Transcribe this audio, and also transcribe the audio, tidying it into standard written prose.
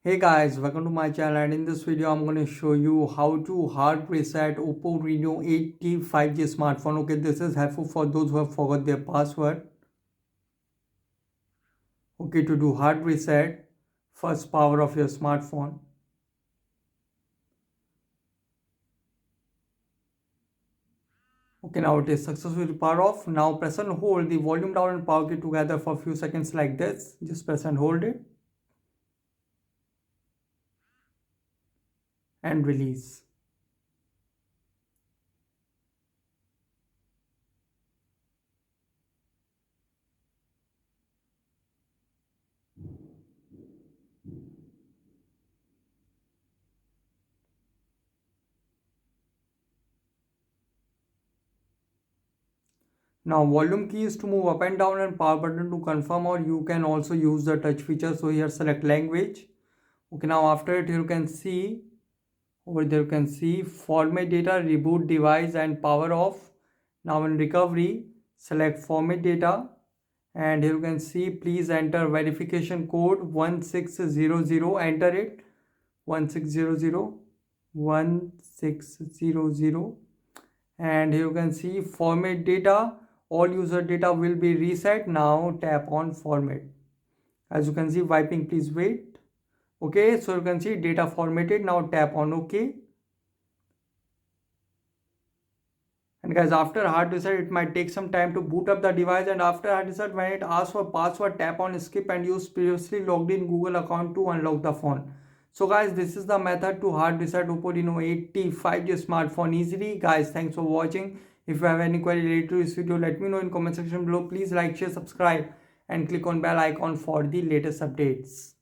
Hey guys, welcome to my channel, and in this video I'm going to show you how to hard reset OPPO Reno 8T 5G smartphone. Okay, this is helpful for those who have forgot their password. Okay, to do hard reset, first power off your smartphone. Okay, now it is successfully power off. Now press and hold the volume down and power key together for a few seconds like this. Just press and hold it and release. Now volume key is to move up and down and power button to confirm, or you can also use the touch feature. So here select language. Okay, now after it you can see over there, you can see format data, reboot device and power off. Now in recovery select format data, and here you can see please enter verification code 1600. Enter it 1600 1600, and here you can see format data, all user data will be reset. Now tap on format. As you can see wiping, please wait. Okay, so you can see data formatted. Now tap on OK. And guys, after hard reset it might take some time to boot up the device, and after hard reset when it asks for password, tap on skip and use previously logged in Google account to unlock the phone. So guys, this is the method to hard reset OPPO Reno 8T 5G smartphone easily. Guys, thanks for watching. If you have any query related to this video, let me know in comment section below. Please like, share, subscribe and click on bell icon for the latest updates.